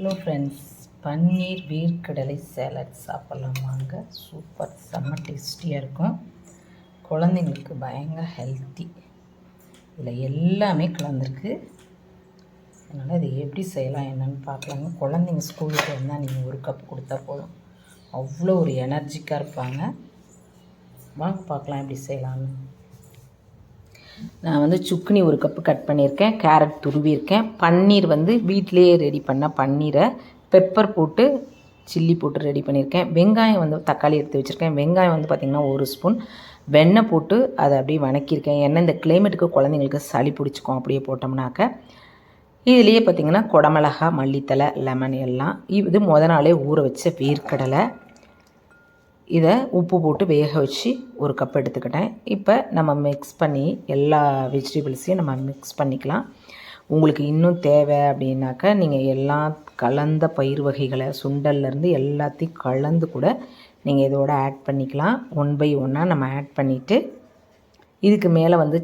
Hello friends, பன்னீர் வேர்க்கடலை salad சாப்பிட்லாம் வாங்க. சூப்பர், செம்ம டேஸ்டியாக இருக்கும். குழந்தைங்களுக்கு பயங்கர ஹெல்த்தி. இதில் எல்லாமே கலந்துருக்கு. அதனால் இதை எப்படி செய்யலாம் என்னென்னு பார்க்கலாங்க. குழந்தைங்க ஸ்கூலுக்கு வந்தால் நீங்கள் ஒரு கப் கொடுத்தா போதும், அவ்வளோ ஒரு எனர்ஜிக்காக இருப்பாங்க. வாங்க பார்க்கலாம் எப்படி செய்யலான்னு. நான் சுக்குனி ஒரு கப்பு கட் பண்ணியிருக்கேன், கேரட் துருவியிருக்கேன், பன்னீர் வீட்டிலேயே ரெடி பண்ண பன்னீரை பெப்பர் போட்டு சில்லி போட்டு ரெடி பண்ணியிருக்கேன். வெங்காயம் தக்காளி எடுத்து வச்சுருக்கேன். வெங்காயம் பார்த்திங்கன்னா ஒரு ஸ்பூன், வெண்ணெய் போட்டு அதை அப்படியே வணக்கியிருக்கேன். ஏன்னா இந்த கிளைமேட்டுக்கு குழந்தைங்களுக்கு சளி பிடிச்சிக்கும் அப்படியே போட்டோம்னாக்க. இதுலேயே பார்த்திங்கன்னா குடமிளகா, மல்லித்தலை, லெமன் எல்லாம். இது நாளே ஊற வச்ச வேர்க்கடலை. இதை உப்பு போட்டு வேக வச்சு ஒரு கப் எடுத்துக்கிட்டேன். இப்போ நம்ம மிக்ஸ் பண்ணி எல்லா வெஜிடபிள்ஸையும் நம்ம மிக்ஸ் பண்ணிக்கலாம். உங்களுக்கு இன்னும் தேவை அப்படின்னாக்கா நீங்கள் எல்லாம் கலந்த பயிர் வகைகளை சுண்டல்லேருந்து எல்லாத்தையும் கலந்து கூட நீங்கள் இதோட ஆட் பண்ணிக்கலாம். 1 by 1 நம்ம ஆட் பண்ணிவிட்டு இதுக்கு மேலே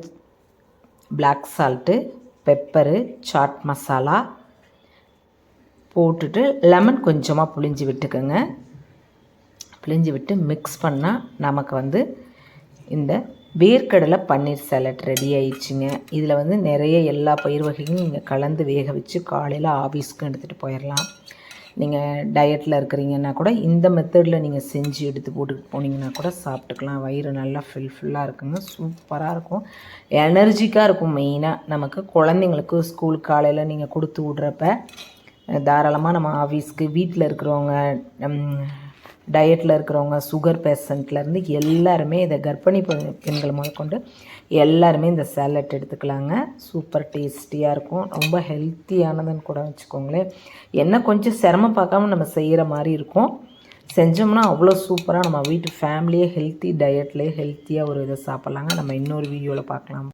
black salt, pepper, chaat masala போட்டுட்டு லெமன் கொஞ்சமாக புழிஞ்சு விட்டுக்கோங்க. பிழிஞ்சு விட்டு மிக்ஸ் பண்ணால் நமக்கு இந்த வேர்க்கடலை பன்னீர் சேலட் ரெடி ஆயிடுச்சுங்க. இதில் நிறைய எல்லா பயிர் வகையும் நீங்கள் கலந்து வேக வச்சு காலையில் ஆஃபீஸ்க்கு எடுத்துகிட்டு போயிடலாம். நீங்கள் டயட்டில் இருக்கிறீங்கன்னா கூட இந்த மெத்தடில் நீங்கள் செஞ்சு எடுத்து போட்டுக்கிட்டு போனீங்கன்னா கூட சாப்பிட்டுக்கலாம். வயிறு நல்லா ஃபுல்லாக இருக்குங்க, சூப்பராக இருக்கும், எனர்ஜிக்காக இருக்கும். மெயினாக நமக்கு குழந்தைங்களுக்கு ஸ்கூலுக்கு காலையில் நீங்கள் கொடுத்து விட்றப்ப தாராளமாக நம்ம ஆஃபீஸ்க்கு, வீட்டில் இருக்கிறவங்க, டயட்டில் இருக்கிறவங்க, சுகர் பேஷண்ட்லேருந்து எல்லாருமே இதை கர்ப்பிணி பெண்கள் முதற்கொண்டு எல்லாருமே இந்த சேலட் எடுத்துக்கலாங்க. சூப்பர் டேஸ்டியாக இருக்கும், ரொம்ப ஹெல்த்தியானதுன்னு கூட வச்சுக்கோங்களேன். என்ன கொஞ்சம் சிரமம் பார்க்காம நம்ம செய்கிற மாதிரி இருக்கும். செஞ்சோம்னா அவ்வளோ சூப்பராக நம்ம வீட்டு ஃபேமிலியே ஹெல்த்தி டயட்லேயே ஹெல்த்தியாக ஒரு இதை சாப்பிட்லாங்க. நம்ம இன்னொரு வீடியோவில் பார்க்கலாம்.